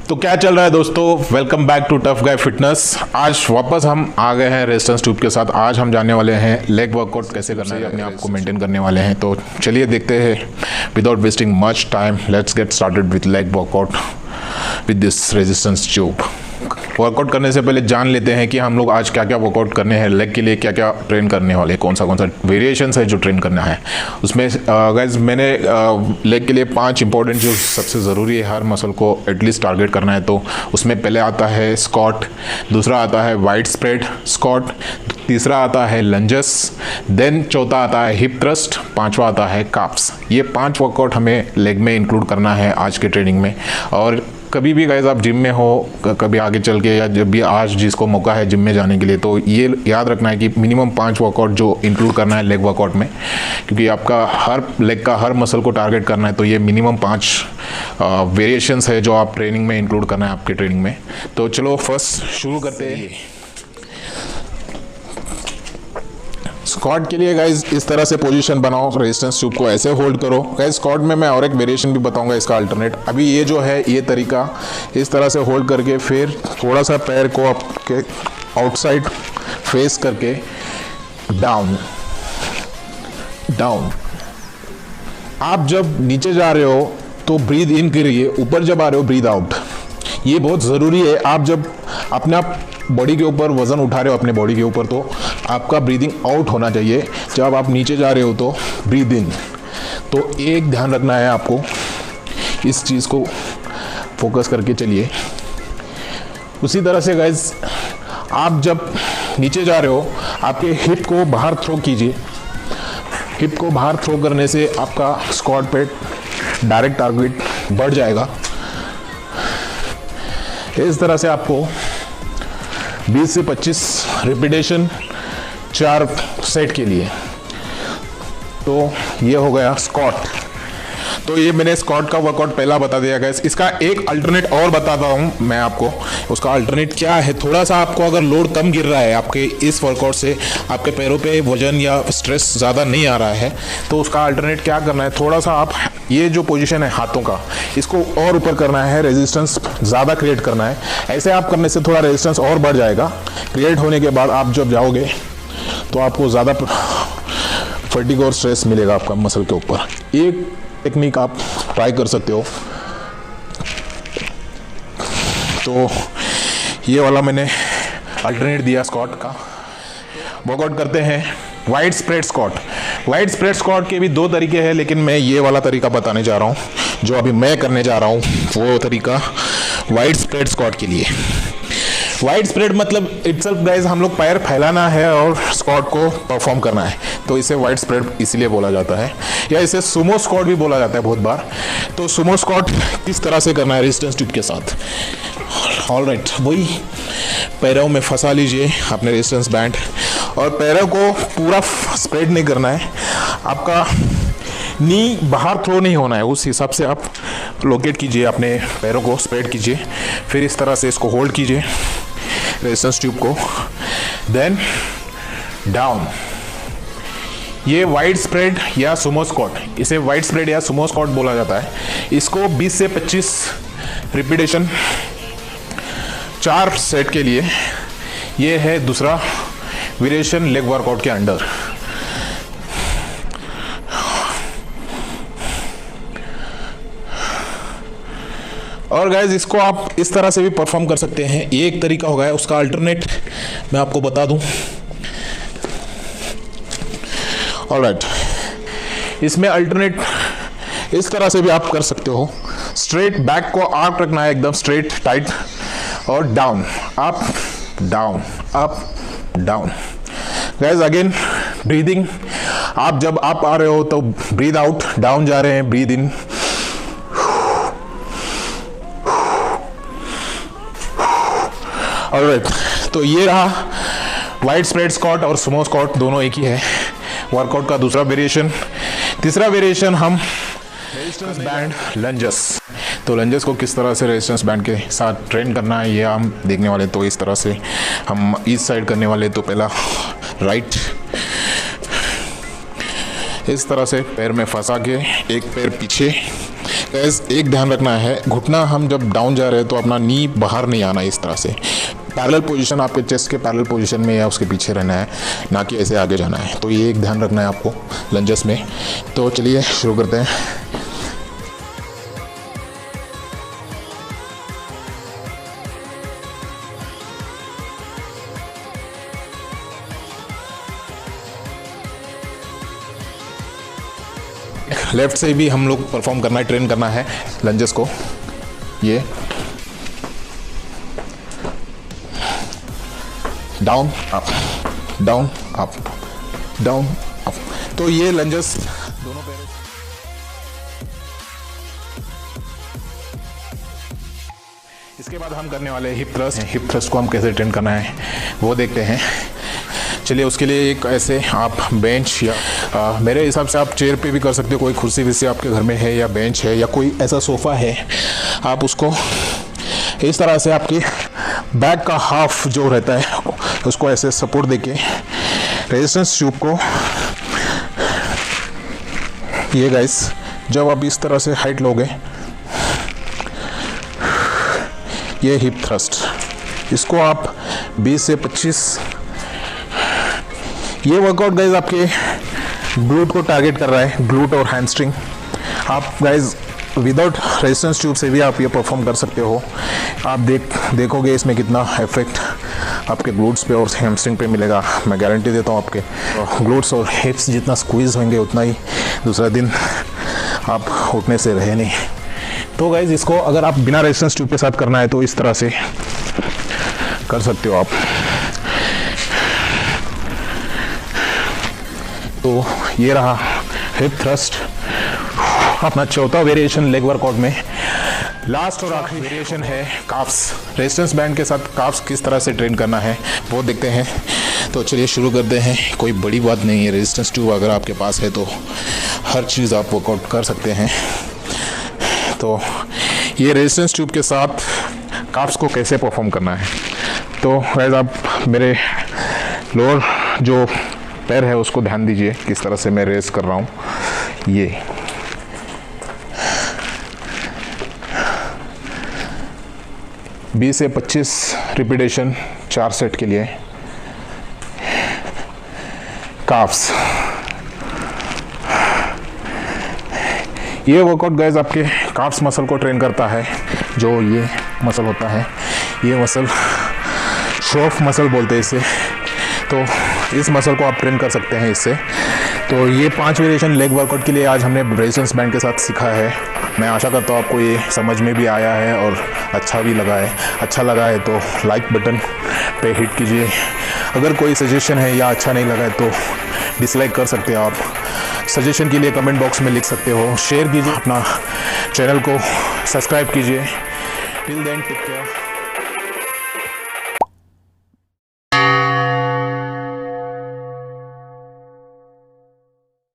तो क्या चल रहा है दोस्तों, welcome back to tough guy fitness. आज वापस हम आ गए हैं रेजिस्टेंस ट्यूब के साथ। आज हम जाने वाले हैं लेग वर्कआउट कैसे करना है, अपने आप को मेंटेन करने वाले हैं। तो चलिए देखते हैं without wasting much time, let's get started with leg workout with this resistance tube. Workout करने से पहले जान लेते हैं कि हम लोग आज क्या क्या वर्कआउट करने हैं, लेग के लिए क्या क्या ट्रेन करने वाले हैं, कौन सा वेरिएशंस है जो ट्रेन करना है उसमें। गाइज मैंने लेग के लिए 5 इंपॉर्टेंट जो सबसे ज़रूरी है हर मसल को एटलीस्ट टारगेट करना है, तो उसमें पहले आता है स्क्वाट, दूसरा आता है वाइड स्प्रेड स्क्वाट, तीसरा आता है लंजेस, देन चौथा आता है हिप थ्रस्ट, पांचवा आता है काप्स। ये 5 वर्कआउट हमें लेग में इंक्लूड करना है आज के ट्रेनिंग में। और कभी भी गाइज आप जिम में हो, कभी आगे चल के या जब भी आज जिसको मौका है जिम में जाने के लिए, तो ये याद रखना है कि मिनिमम 5 वर्कआउट जो इंक्लूड करना है लेग वर्कआउट में, क्योंकि आपका हर लेग का हर मसल को टारगेट करना है। तो ये मिनिमम 5 वेरिएशंस है जो आप ट्रेनिंग में इंक्लूड करना है आपके ट्रेनिंग में। तो चलो फर्स्ट शुरू करते हैं। स्क्वाट के लिए गाइज इस तरह से पोजीशन बनाओ, रेजिस्टेंस ट्यूब को ऐसे होल्ड करो। गाइज स्क्वाट में मैं और एक वेरिएशन भी बताऊंगा इसका अल्टरनेट। अभी ये जो है ये तरीका इस तरह से होल्ड करके फिर थोड़ा सा पैर को आपके आउटसाइड फेस करके डाउन डाउन। आप जब नीचे जा रहे हो तो ब्रीद इन करिए, ऊपर जब आ रहे हो ब्रीद आउट। ये बहुत ज़रूरी है। आप जब अपना बॉडी के ऊपर वज़न उठा रहे हो अपने बॉडी के ऊपर, तो आपका ब्रीदिंग आउट होना चाहिए। जब आप नीचे जा रहे हो तो ब्रीद इन। तो एक ध्यान रखना है आपको, इस चीज़ को फोकस करके चलिए। उसी तरह से गाइज आप जब नीचे जा रहे हो आपके हिप को बाहर थ्रो कीजिए। हिप को बाहर थ्रो करने से आपका स्क्वाट पे डायरेक्ट टारगेट बढ़ जाएगा। इस तरह से आपको 20 से 25 रिपीटेशन 4 सेट के लिए। तो ये हो गया स्क्वाट। तो ये मैंने स्क्वाट का वर्कआउट पहला बता दिया गया। इसका एक अल्टरनेट और बताता हूँ मैं आपको। उसका अल्टरनेट क्या है, थोड़ा सा आपको अगर लोड कम गिर रहा है आपके इस वर्कआउट से, आपके पैरों पे वजन या स्ट्रेस ज़्यादा नहीं आ रहा है, तो उसका अल्टरनेट क्या करना है, थोड़ा सा आप ये जो पोजीशन है हाथों का, इसको और ऊपर करना है, रेजिस्टेंस ज़्यादा क्रिएट करना है। ऐसे आप करने से थोड़ा रेजिस्टेंस और बढ़ जाएगा। क्रिएट होने के बाद आप जब जाओगे तो आपको ज़्यादा फटीग और स्ट्रेस मिलेगा आपका मसल के ऊपर। एक टेक्निक आप ट्राई कर सकते हो। तो ये वाला मैंने अल्टरनेट दिया स्क्वाट का। वर्कआउट करते हैं wide spread squat. Wide spread squat के भी 2 तरीके हैं, लेकिन मैं ये वाला तरीका बताने जा रहा हूँ जो अभी मैं करने जा रहा हूँ, वो तरीका वाइड स्प्रेड स्क्वाट के लिए। वाइड स्प्रेड मतलब इटसेल्फ गाइज हम लोग पैर फैलाना है और स्क्वाट को परफॉर्म करना है, तो इसे वाइड स्प्रेड इसीलिए बोला जाता है, या इसे सुमो स्क्वाट भी बोला जाता है बहुत बार। तो सुमो स्क्वाट किस तरह से करना है रेजिस्टेंस ट्यूब के साथ। ऑलराइट, वही पैरों में फंसा लीजिए अपने रेजिस्टेंस बैंड और पैरों को पूरा स्प्रेड नहीं करना है। आपका नी बाहर थ्रो नहीं होना है, उस हिसाब से आप लोकेट कीजिए, अपने पैरों को स्प्रेड कीजिए। फिर इस तरह से इसको होल्ड कीजिए रेजिस्टेंस ट्यूब को, देन डाउन। ये वाइड स्प्रेड या सुमो स्क्वाट, इसे वाइड स्प्रेड या सुमो स्क्वाट बोला जाता है। इसको 20 से 25 रिपीटेशन 4 सेट के लिए। ये है दूसरा वेरिएशन लेग वर्कआउट के अंडर। और गाइज इसको आप इस तरह से भी परफॉर्म कर सकते हैं। ये एक तरीका हो गया। उसका अल्टरनेट मैं आपको बता दूं। ऑलराइट, इसमें अल्टरनेट इस तरह से भी आप कर सकते हो। स्ट्रेट बैक को आर्क रखना है, एकदम स्ट्रेट टाइट, और down up down up down. Guys again breathing, आप जब अप आ रहे हो तो ब्रीद आउट, डाउन जा रहे हैं ब्रीद इन। ऑलराइट, तो ये रहा वाइड स्प्रेड स्क्वाट और सुमो स्क्वाट, दोनों एक ही है। वर्कआउट का दूसरा वेरिएशन। तीसरा वेरिएशन हम रेजिस्टेंस बैंड लंजेस। तो लंजेस को किस तरह से रेजिस्टेंस बैंड के साथ ट्रेन करना है ये हम देखने वाले। तो इस तरह से हम इस साइड करने वाले। तो पहला राइट, इस तरह से पैर में फंसा के एक पैर पीछे गाइस एक ध्यान रखना है, घुटना हम जब डाउन जा रहे हैं तो अपना नी बाहर नहीं आना इस तरह से। पैरेलल पोजीशन, आपके चेस्ट के पैरेलल पोजीशन में या उसके पीछे रहना है, ना कि ऐसे आगे जाना है। तो ये एक ध्यान रखना है आपको लंजेस में। तो चलिए शुरू करते हैं। लेफ्ट से भी हम लोग परफॉर्म करना है, ट्रेन करना है लंजेस को। ये down up, down up, down up. तो ये लंजेस दोनों पैरों। इसके बाद हम करने वाले हिप थ्रस्ट। हिप थ्रस्ट को हम कैसे ट्रेन करना है वो देखते हैं। चलिए उसके लिए एक ऐसे आप बेंच या मेरे हिसाब से आप चेयर पे भी कर सकते हो, कोई कुर्सी वैसे आपके घर में है या बेंच है या कोई ऐसा सोफ़ा है, आप उसको इस तरह से आपके बैक का हाफ जो रहता है उसको ऐसे सपोर्ट देके रेजिस्टेंस ट्यूब को, ये गाइस जब आप इस तरह से हाइट लोगे, ये हिप थ्रस्ट, इसको आप 20 से 25। ये वर्कआउट गाइज आपके ग्लूट को टारगेट कर रहा है, ग्लूट और हैमस्ट्रिंग। आप गाइज विदाउट रेजिस्टेंस ट्यूब से भी आप ये परफॉर्म कर सकते हो। आप देखोगे इसमें कितना इफेक्ट आपके ग्लूट्स पे और हैमस्ट्रिंग पे मिलेगा। मैं गारंटी देता हूँ आपके ग्लूट्स और हिप्स जितना स्क्वीज होंगे उतना ही दूसरा दिन आप उठने से रहे नहीं। तो गाइज इसको अगर आप बिना रेजिस्टेंस ट्यूब के साथ करना है तो इस तरह से कर सकते हो आप। तो ये रहा हिप थ्रस्ट, अपना चौथा वेरिएशन लेग वर्कआउट में। लास्ट और आखिरी वेरिएशन है काफ्स। रेजिस्टेंस बैंड के साथ काफ्स किस तरह से ट्रेन करना है वो देखते हैं। तो चलिए शुरू करते हैं। कोई बड़ी बात नहीं है, रेजिस्टेंस ट्यूब अगर आपके पास है तो हर चीज़ आप वर्कआउट कर सकते हैं। तो ये रेजिस्टेंस ट्यूब के साथ काफ्स को कैसे परफॉर्म करना है, तो गाइस आप मेरे लोअर जो पैर है उसको ध्यान दीजिए, किस तरह से मैं रेस कर रहा हूँ। ये बीस से 25 रिपीटेशन 4 सेट के लिए काफ्स। ये वर्कआउट गाइस आपके काफ्स मसल को ट्रेन करता है। जो ये मसल होता है, ये मसल शोफ मसल बोलते हैं इसे। तो इस मसल को आप ट्रेन कर सकते हैं इससे। तो ये 5 वेरिएशन लेग वर्कआउट के लिए आज हमने रेजिस्टेंस बैंड के साथ सीखा है। मैं आशा करता हूँ आपको ये समझ में भी आया है और अच्छा भी लगा है। अच्छा लगा है तो लाइक बटन पे हिट कीजिए। अगर कोई सजेशन है या अच्छा नहीं लगा है तो डिसलाइक कर सकते हो आप। सजेशन के लिए कमेंट बॉक्स में लिख सकते हो। शेयर कीजिए, अपना चैनल को सब्सक्राइब कीजिए। Till then take care.